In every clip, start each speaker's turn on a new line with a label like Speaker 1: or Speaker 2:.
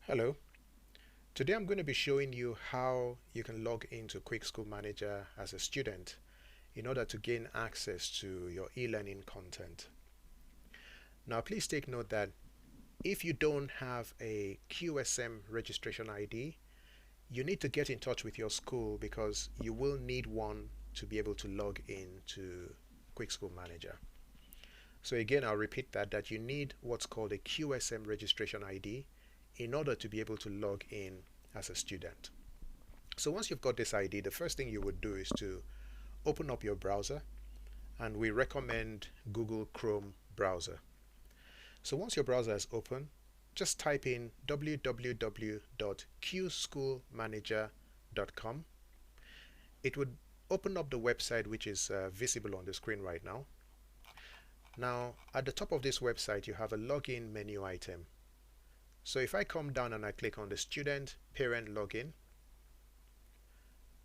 Speaker 1: Hello. Today I'm going to be showing you how you can log into Quick School Manager as a student in order to gain access to your e-learning content. Now please take note that if you don't have a QSM registration ID, you need to get in touch with your school because you will need one to be able to log in to Quick School Manager. So again, I'll repeat that you need what's called a QSM registration ID in order to be able to log in as a student. So once you've got this ID, the first thing you would do is to open up your browser, and we recommend Google Chrome browser. So once your browser is open, just type in www.qschoolmanager.com. It would open up the website which is visible on the screen right now. Now at the top of this website you have a login menu item. So if I come down and I click on the student parent login,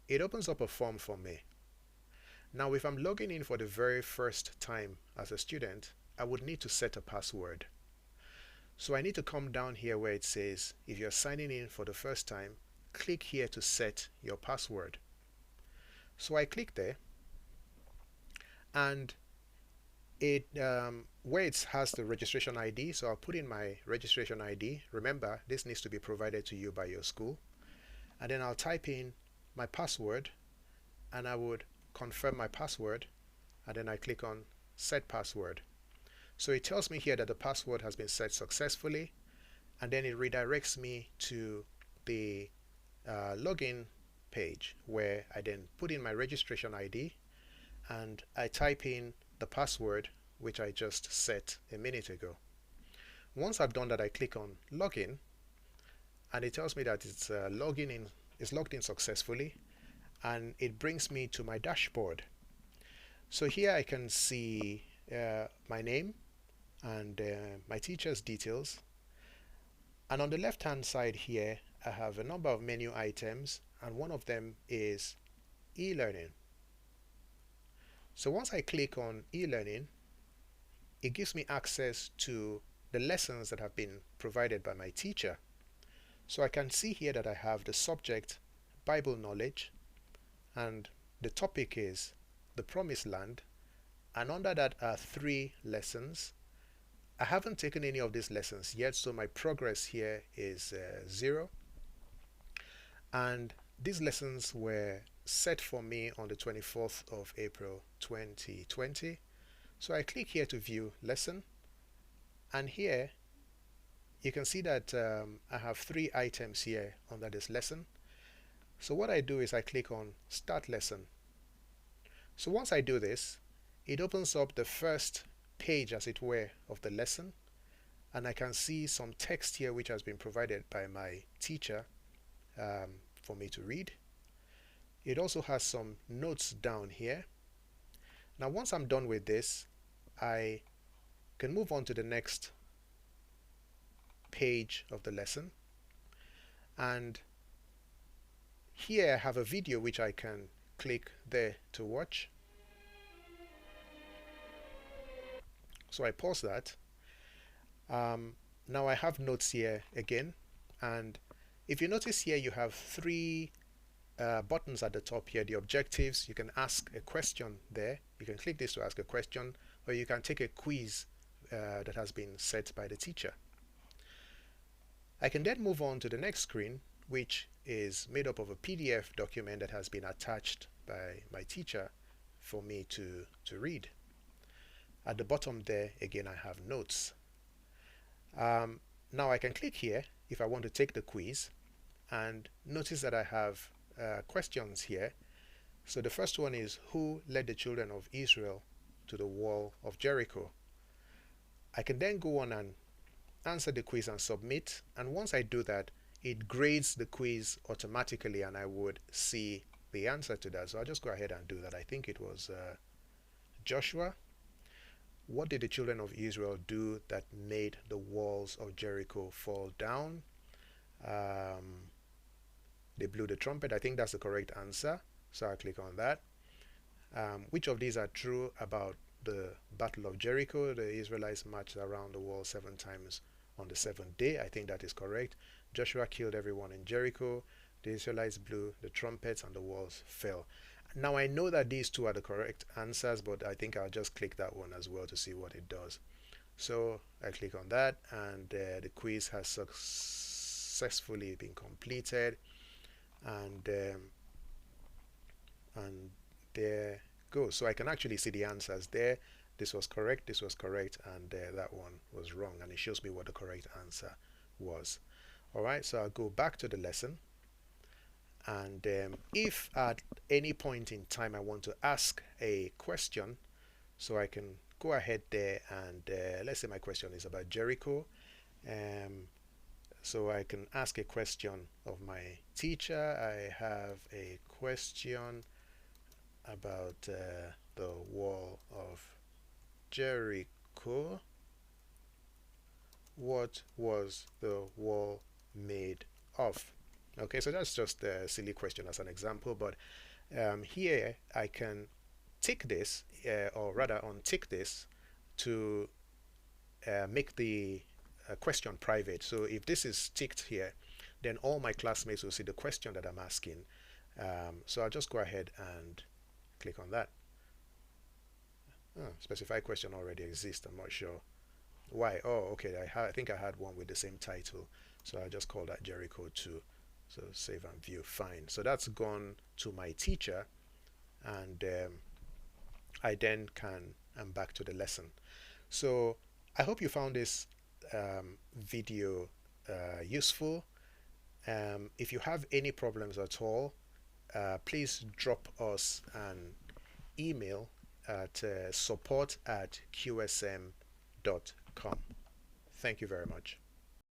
Speaker 1: it opens up a form for me. Now if I'm logging in for the very first time as a student, I would need to set a password. So I need to come down here where it says if you're signing in for the first time, click here to set your password. So I click there, and it where it has the registration ID, so I'll put in my registration ID. Remember, this needs to be provided to you by your school. And then I'll type in my password, and I would confirm my password, and then I click on set password. So it tells me here that the password has been set successfully, and then it redirects me to the login page where I then put in my registration ID and I type in the password which I just set a minute ago. Once I've done that, I click on login, and it tells me that it's logged in successfully, and it brings me to my dashboard. So here I can see my name and my teacher's details, and on the left hand side here I have a number of menu items, and one of them is e-learning. So once I click on e-learning, it gives me access to the lessons that have been provided by my teacher. So I can see here that I have the subject Bible knowledge, and the topic is the Promised Land, and under that are 3 lessons. I haven't taken any of these lessons yet, so my progress here is 0. And these lessons were set for me on the 24th of April 2020. So I click here to view lesson, and here you can see that I have 3 items here under this lesson. So what I do is I click on start lesson. So once I do this, it opens up the first page, as it were, of the lesson, and I can see some text here which has been provided by my teacher for me to read. It also has some notes down here. Now once I'm done with this, I can move on to the next page of the lesson, and here I have a video which I can click there to watch. So I pause that. Now I have notes here again, and if you notice here you have 3 buttons at the top here, the objectives. You can ask a question there. You can click this to ask a question, or you can take a quiz that has been set by the teacher. I can then move on to the next screen, which is made up of a PDF document that has been attached by my teacher for me to read. At the bottom there, again, I have notes. Now I can click here if I want to take the quiz, and notice that I have questions here. So the first one is, who led the children of Israel to the wall of Jericho? I can then go on and answer the quiz and submit, and once I do that, it grades the quiz automatically, and I would see the answer to that. So I'll just go ahead and do that. I think it was Joshua. What did the children of Israel do that made the walls of Jericho fall down? They blew the trumpet. I think that's the correct answer, so I'll click on that. Which of these are true about the Battle of Jericho? The Israelites marched around the wall 7 times. on the seventh day. I think that is correct. Joshua killed everyone in Jericho. The Israelites blew the trumpets and the walls fell. Now I know that these two are the correct answers, but I think I'll just click that one as well to see what it does. So I click on that, and the quiz has successfully been completed, and there goes. So I can actually see the answers there. This was correct, and that one was wrong, and it shows me what the correct answer was. Alright, so I'll go back to the lesson, and if at any point in time I want to ask a question, so I can go ahead there, and let's say my question is about Jericho. So I can ask a question of my teacher. I have a question about the wall of Jericho. What was the wall made of? Okay, so that's just a silly question as an example, but here I can tick this, or rather untick this, to make the question private. So if this is ticked here, then all my classmates will see the question that I'm asking. So I'll just go ahead and click on that. Specified question already exists. I'm not sure why. Oh, okay. I think I had one with the same title, so I just call that Jericho 2. So save and view. Fine. So that's gone to my teacher, and I'm back to the lesson. So I hope you found this video useful. If you have any problems at all, please drop us an email at support@qsm.com. Thank you very much.